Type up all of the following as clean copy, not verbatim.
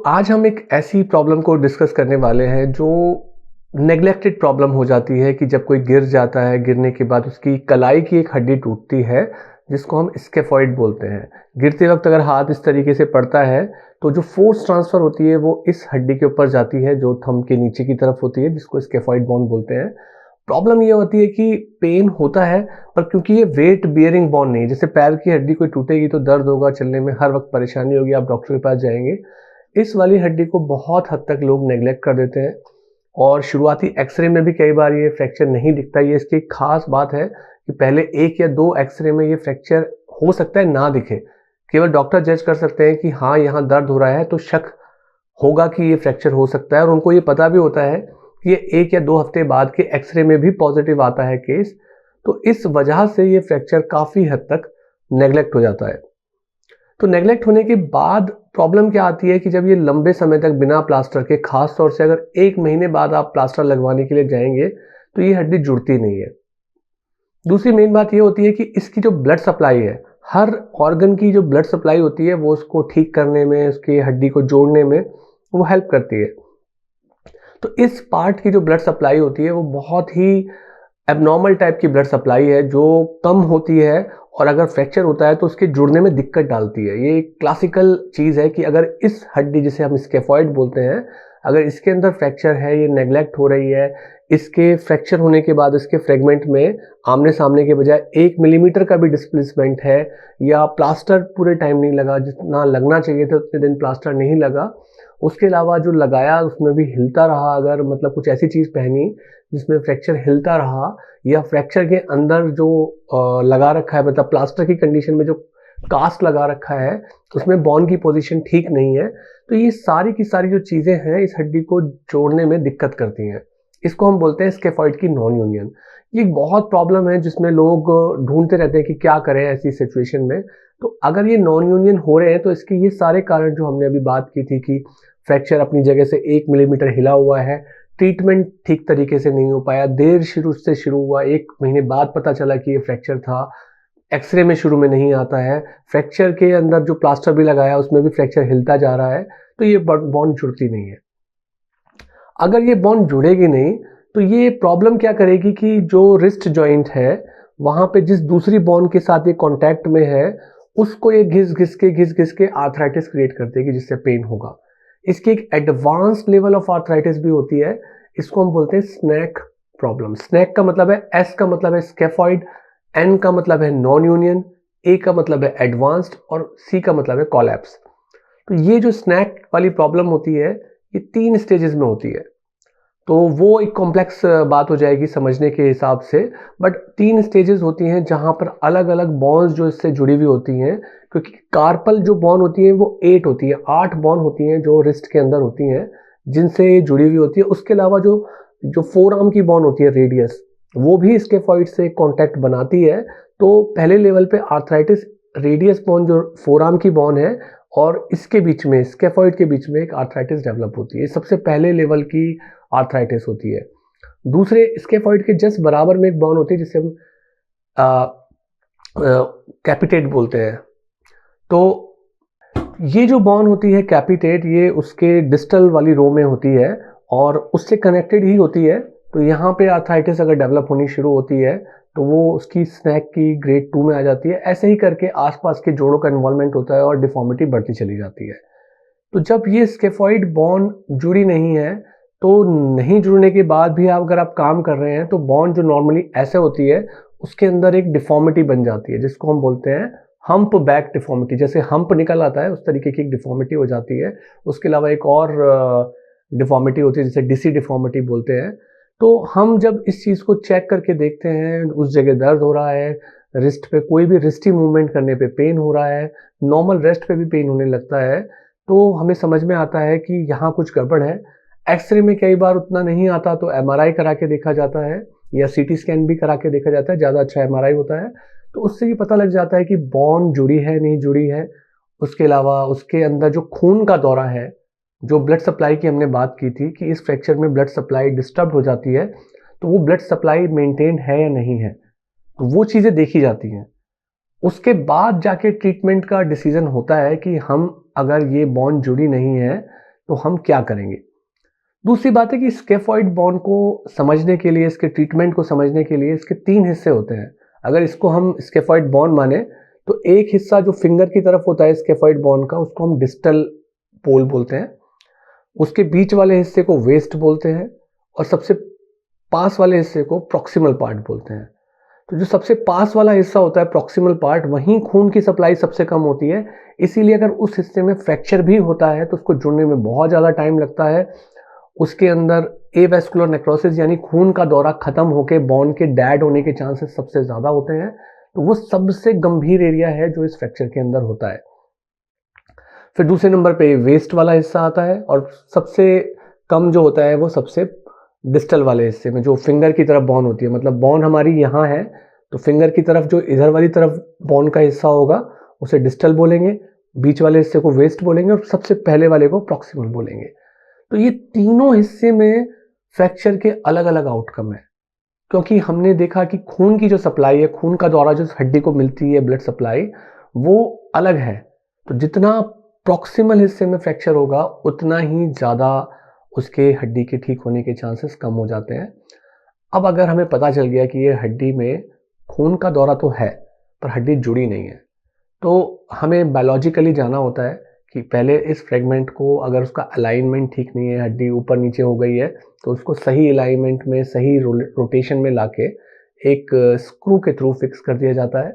आज हम एक ऐसी प्रॉब्लम को डिस्कस करने वाले हैं जो नेग्लेक्टेड प्रॉब्लम हो जाती है कि जब कोई गिर जाता है, गिरने के बाद उसकी कलाई की एक हड्डी टूटती है जिसको हम स्केफॉइड बोलते हैं। गिरते वक्त अगर हाथ इस तरीके से पड़ता है तो जो फोर्स ट्रांसफ़र होती है वो इस हड्डी के ऊपर जाती है जो थंब के नीचे की तरफ होती है, जिसको स्केफॉइड बोन बोलते हैं। प्रॉब्लम ये होती है कि पेन होता है, पर क्योंकि ये वेट बियरिंग बोन नहीं है, जैसे पैर की हड्डी कोई टूटेगी तो दर्द होगा, चलने में हर वक्त परेशानी होगी, आप डॉक्टर के पास जाएंगे। इस वाली हड्डी को बहुत हद तक लोग नेग्लेक्ट कर देते हैं और शुरुआती एक्सरे में भी कई बार ये फ्रैक्चर नहीं दिखता। ये इसकी खास बात है कि पहले 1 या 2 एक्सरे में ये फ्रैक्चर हो सकता है ना दिखे, केवल डॉक्टर जज कर सकते हैं कि हाँ यहाँ दर्द हो रहा है तो शक होगा कि ये फ्रैक्चर हो सकता है, और उनको ये पता भी होता है कि ये 1 या 2 हफ्ते बाद के एक्सरे में भी पॉजिटिव आता है केस। तो इस वजह से ये फ्रैक्चर काफ़ी हद तक नेग्लेक्ट हो जाता है। तो नेग्लेक्ट होने के बाद प्रॉब्लम क्या आती है कि जब ये लंबे समय तक बिना प्लास्टर के, खास तौर से अगर 1 महीने बाद आप प्लास्टर लगवाने के लिए जाएंगे तो ये हड्डी जुड़ती नहीं है। दूसरी मेन बात ये होती है कि इसकी जो ब्लड सप्लाई है, हर ऑर्गन की जो ब्लड सप्लाई होती है वो उसको ठीक करने में, उसकी हड्डी को जोड़ने में वो हेल्प करती है। तो इस पार्ट की जो ब्लड सप्लाई होती है वो बहुत ही एबनॉर्मल टाइप की ब्लड सप्लाई है जो कम होती है, और अगर फ्रैक्चर होता है तो उसके जुड़ने में दिक्कत डालती है। ये एक क्लासिकल चीज़ है कि अगर इस हड्डी जिसे हम स्केफॉइड बोलते हैं, अगर इसके अंदर फ्रैक्चर है, ये नेग्लेक्ट हो रही है, इसके फ्रैक्चर होने के बाद इसके फ्रेगमेंट में आमने सामने के बजाय 1 मिलीमीटर का भी डिस्प्लेसमेंट है, या प्लास्टर पूरे टाइम नहीं लगा, जितना लगना चाहिए था उतने दिन प्लास्टर नहीं लगा, उसके अलावा जो लगाया उसमें भी हिलता रहा, अगर मतलब कुछ ऐसी चीज़ पहनी जिसमें फ्रैक्चर हिलता रहा, या फ्रैक्चर के अंदर जो लगा रखा है, मतलब प्लास्टर की कंडीशन में जो कास्ट लगा रखा है उसमें बॉन की पोजीशन ठीक नहीं है, तो ये सारी की सारी जो चीज़ें हैं इस हड्डी को जोड़ने में दिक्कत करती हैं। इसको हम बोलते हैं स्केफॉइड की नॉन यूनियन। ये एक बहुत प्रॉब्लम है जिसमें लोग ढूंढते रहते हैं कि क्या करें ऐसी सिचुएशन में। तो अगर ये नॉन यूनियन हो रहे हैं तो इसके ये सारे कारण जो हमने अभी बात की थी कि फ्रैक्चर अपनी जगह से 1 मिलीमीटर हिला हुआ है, ट्रीटमेंट ठीक तरीके से नहीं हो पाया, देर शुरू से शुरू हुआ, 1 महीने बाद पता चला कि ये फ्रैक्चर था, एक्सरे में शुरू में नहीं आता है, फ्रैक्चर के अंदर जो प्लास्टर भी लगाया उसमें भी फ्रैक्चर हिलता जा रहा है, तो ये बॉन्ड जुड़ती नहीं है। अगर ये बॉन्ड जुड़ेगी नहीं तो ये प्रॉब्लम क्या करेगी कि जो रिस्ट जॉइंट है वहाँ पे जिस दूसरी बॉन्ड के साथ ये कांटेक्ट में है उसको ये घिस घिस के आर्थराइटिस क्रिएट कर देगी, जिससे पेन होगा। इसकी एक एडवांस लेवल ऑफ आर्थराइटिस भी होती है, इसको हम बोलते हैं स्नैक प्रॉब्लम। स्नैक का मतलब है, एस का मतलब है स्केफॉइड, एन का मतलब है नॉन यूनियन, ए का मतलब है एडवांस्ड, और सी का मतलब है कोलैप्स। तो ये जो स्नैक वाली प्रॉब्लम होती है ये 3 स्टेजेस में होती है, तो वो एक कॉम्प्लेक्स बात हो जाएगी समझने के हिसाब से, बट 3 स्टेजेस होती हैं जहाँ पर अलग अलग बॉन्ड्स जो इससे जुड़ी हुई होती हैं, क्योंकि कार्पल जो बॉन्ड होती है वो 8 होती है, 8 बॉन्ड होती हैं जो रिस्ट के अंदर होती हैं जिनसे जुड़ी हुई होती है। उसके अलावा जो जो फोर आर्म की बॉन्ड होती है रेडियस, वो भी स्केफॉइड से कॉन्टैक्ट बनाती है। तो पहले लेवल पे आर्थराइटिस रेडियस बॉन्ड जो फोर आर्म की बॉन्ड है और इसके बीच में, स्केफॉइड के बीच में एक आर्थराइटिस डेवलप होती है, सबसे पहले लेवल की आर्थराइटिस होती है। दूसरे स्केफॉइड के जस्ट बराबर में एक बॉन्ड होती है जिसे हम कैपिटेट बोलते हैं। तो ये जो बॉन्ड होती है कैपिटेट, ये उसके डिस्टल वाली रो में होती है और उससे कनेक्टेड ही होती है। तो यहाँ पे आर्थराइटिस अगर डेवलप होनी शुरू होती है तो वो उसकी स्नैक की ग्रेड 2 में आ जाती है। ऐसे ही करके आसपास के जोड़ों का इन्वॉल्वमेंट होता है और डिफॉर्मिटी बढ़ती चली जाती है। तो जब ये स्केफॉइड बॉन्ड जुड़ी नहीं है, तो नहीं जुड़ने के बाद भी अगर आप काम कर रहे हैं तो बॉन्ड जो नॉर्मली ऐसे होती है उसके अंदर एक डिफॉर्मिटी बन जाती है जिसको हम बोलते हैं हम्प बैक डिफॉर्मिटी। जैसे हम्प निकल आता है उस तरीके की एक डिफॉर्मिटी हो जाती है। उसके अलावा एक और डिफॉर्मिटी होती है जिसे डिसी डिफॉर्मिटी बोलते हैं। तो हम जब इस चीज़ को चेक करके देखते हैं, उस जगह दर्द हो रहा है, रिस्ट पे कोई भी रिस्टी मूवमेंट करने पे पेन हो रहा है, नॉर्मल रेस्ट पे भी पेन होने लगता है, तो हमें समझ में आता है कि यहाँ कुछ गड़बड़ है। एक्सरे में कई बार उतना नहीं आता तो एमआरआई करा के देखा जाता है या सीटी स्कैन भी करा के देखा जाता है, ज़्यादा अच्छा एमआरआई होता है। तो उससे ये पता लग जाता है कि बॉन्ड जुड़ी है नहीं जुड़ी है। उसके अलावा उसके अंदर जो खून का दौरा है, जो ब्लड सप्लाई की हमने बात की थी कि इस फ्रैक्चर में ब्लड सप्लाई डिस्टर्ब हो जाती है, तो वो ब्लड सप्लाई मेंटेन है या नहीं है, तो वो चीज़ें देखी जाती हैं। उसके बाद जाके ट्रीटमेंट का डिसीजन होता है कि हम अगर ये बॉन्ड जुड़ी नहीं है तो हम क्या करेंगे। दूसरी बात है कि स्केफॉइड बॉन्ड को समझने के लिए, इसके ट्रीटमेंट को समझने के लिए इसके 3 हिस्से होते हैं। अगर इसको हम स्केफॉइड बॉन्ड माने तो एक हिस्सा जो फिंगर की तरफ होता है स्केफॉइड बॉन्ड का, उसको हम डिस्टल पोल बोलते हैं। उसके बीच वाले हिस्से को वेस्ट बोलते हैं और सबसे पास वाले हिस्से को प्रॉक्सिमल पार्ट बोलते हैं। तो जो सबसे पास वाला हिस्सा होता है प्रॉक्सिमल पार्ट, वहीं खून की सप्लाई सबसे कम होती है। इसीलिए अगर उस हिस्से में फ्रैक्चर भी होता है तो उसको जुड़ने में बहुत ज़्यादा टाइम लगता है। उसके अंदर एवेस्कुलर नेक्रोसिस यानी खून का दौरा खत्म होकर बॉन्ड के डेड होने के चांसेस सबसे ज़्यादा होते हैं। तो वो सबसे गंभीर एरिया है जो इस फ्रैक्चर के अंदर होता है। फिर दूसरे नंबर पे वेस्ट वाला हिस्सा आता है और सबसे कम जो होता है वो सबसे डिस्टल वाले हिस्से में, जो फिंगर की तरफ बॉन्ड होती है। मतलब बॉन्ड हमारी यहाँ है तो फिंगर की तरफ जो इधर वाली तरफ बॉन्ड का हिस्सा होगा उसे डिस्टल बोलेंगे, बीच वाले हिस्से को वेस्ट बोलेंगे और सबसे पहले वाले को प्रॉक्सिमल बोलेंगे। तो ये तीनों हिस्से में फ्रैक्चर के अलग अलग आउटकम है, क्योंकि हमने देखा कि खून की जो सप्लाई है, खून का दौरा जो हड्डी को मिलती है, ब्लड सप्लाई, वो अलग है। तो जितना प्रॉक्सिमल हिस्से में फ्रैक्चर होगा उतना ही ज़्यादा उसके हड्डी के ठीक होने के चांसेस कम हो जाते हैं। अब अगर हमें पता चल गया कि ये हड्डी में खून का दौरा तो है पर हड्डी जुड़ी नहीं है, तो हमें बायोलॉजिकली जाना होता है कि पहले इस फ्रेगमेंट को, अगर उसका अलाइनमेंट ठीक नहीं है, हड्डी ऊपर नीचे हो गई है, तो उसको सही अलाइनमेंट में, सही रोटेशन में लाके एक स्क्रू के थ्रू फिक्स कर दिया जाता है।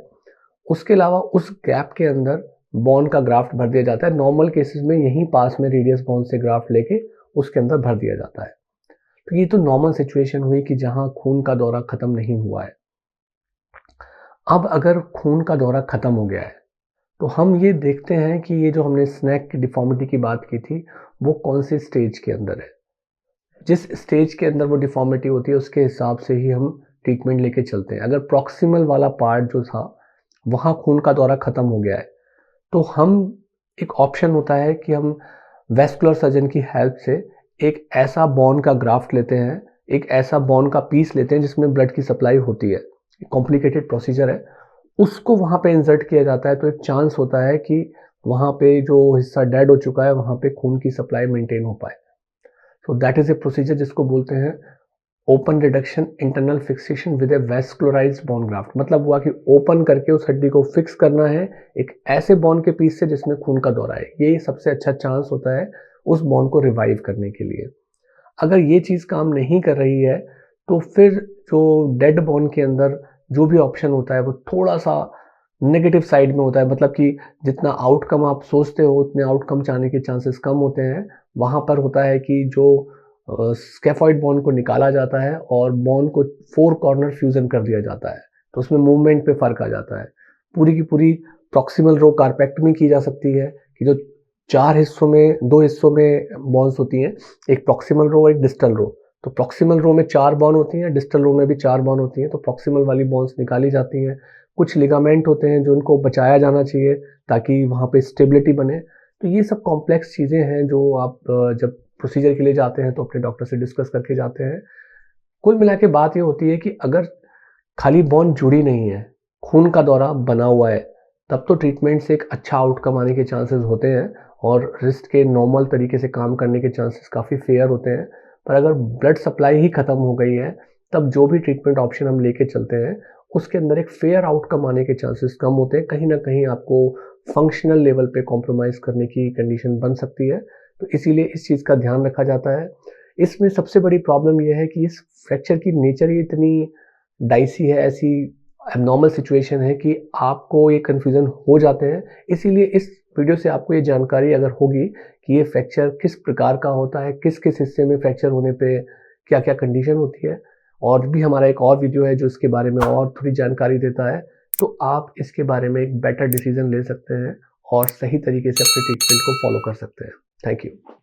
उसके अलावा उस गैप के अंदर बॉन्ड का ग्राफ्ट भर दिया जाता है। नॉर्मल केसेस में यहीं पास में रेडियस बॉन्ड से ग्राफ्ट लेके उसके अंदर भर दिया जाता है। तो ये तो नॉर्मल सिचुएशन हुई कि जहां खून का दौरा खत्म नहीं हुआ है। अब अगर खून का दौरा खत्म हो गया है तो हम ये देखते हैं कि ये जो हमने स्नैक की डिफॉर्मिटी की बात की थी वो कौन से स्टेज के अंदर है। जिस स्टेज के अंदर वो डिफॉर्मिटी होती है उसके हिसाब से ही हम ट्रीटमेंट लेके चलते हैं। अगर प्रॉक्सिमल वाला पार्ट जो था वहाँ खून का दौरा खत्म हो गया है तो हम, एक ऑप्शन होता है कि हम वेस्कुलर सर्जन की हेल्प से एक ऐसा बॉन का ग्राफ्ट लेते हैं, एक ऐसा बॉन का पीस लेते हैं जिसमें ब्लड की सप्लाई होती है। कॉम्प्लिकेटेड प्रोसीजर है, उसको वहाँ पे इंसर्ट किया जाता है। तो एक चांस होता है कि वहाँ पे जो हिस्सा डेड हो चुका है वहाँ पे खून की सप्लाई मेंटेन हो पाए। So that is a procedure जिसको बोलते हैं open reduction internal fixation with A vascularised bone graft. मतलब हुआ कि ओपन करके उस हड्डी को फिक्स करना है एक ऐसे बोन के पीस से जिसमें खून का दौरा है। ये सबसे अच्छा चांस होता है उस बोन को रिवाइव करने के लिए। अगर ये चीज़ काम नहीं कर रही है तो फिर जो डेड बोन के अंदर जो भी ऑप्शन होता है वो थोड़ा सा नेगेटिव साइड में होता है। मतलब कि जितना आउटकम आप सोचते हो उतने आउटकम चाहने के चांसेस कम होते हैं। वहाँ पर होता है कि जो स्केफॉइड बॉन्ड को निकाला जाता है और बॉन्ड को 4 कॉर्नर फ्यूजन कर दिया जाता है, तो उसमें मूवमेंट पे फ़र्क आ जाता है। पूरी की पूरी प्रॉक्सिमल रो कार्पेक्टमी की जा सकती है कि जो 4 हिस्सों में, 2 हिस्सों में बॉन्स होती हैं, एक प्रॉक्सिमल रो और एक डिस्टल रो। तो प्रॉक्सिमल रो में 4 बॉन्ड होती हैं, डिस्टल रो में भी 4 बॉन्ड होती हैं। तो प्रॉक्सिमल वाली बॉन्ड्स निकाली जाती हैं। कुछ लिगामेंट होते हैं जो उनको बचाया जाना चाहिए ताकि वहाँ पे स्टेबिलिटी बने। तो ये सब कॉम्प्लेक्स चीज़ें हैं जो आप जब प्रोसीजर के लिए जाते हैं तो अपने डॉक्टर से डिस्कस करके जाते हैं। कुल मिला के बात ये होती है कि अगर खाली बॉन्ड जुड़ी नहीं है, खून का दौरा बना हुआ है, तब तो ट्रीटमेंट से एक अच्छा आउटकम आने के चांसेस होते हैं और रिस्ट के नॉर्मल तरीके से काम करने के चांसेस काफ़ी फेयर होते हैं। पर अगर ब्लड सप्लाई ही ख़त्म हो गई है तब जो भी ट्रीटमेंट ऑप्शन हम लेके चलते हैं उसके अंदर एक फेयर आउटकम आने के चांसेस कम होते हैं। कहीं ना कहीं आपको फंक्शनल लेवल पे कॉम्प्रोमाइज़ करने की कंडीशन बन सकती है। तो इसीलिए इस चीज़ का ध्यान रखा जाता है। इसमें सबसे बड़ी प्रॉब्लम यह है कि इस फ्रैक्चर की नेचर ही इतनी डाइसी है, ऐसी एबनॉर्मल सिचुएशन है कि आपको ये कन्फ्यूज़न हो जाते हैं। इसीलिए इस वीडियो से आपको ये जानकारी अगर होगी कि ये फ्रैक्चर किस प्रकार का होता है, किस-किस हिस्से में फ्रैक्चर होने पे क्या-क्या कंडीशन होती है, और भी हमारा एक और वीडियो है जो इसके बारे में और थोड़ी जानकारी देता है। तो आप इसके बारे में एक बेटर डिसीज़न ले सकते हैं और सही तरीके से अपने ट्रीटमेंट को फॉलो कर सकते हैं। Thank you.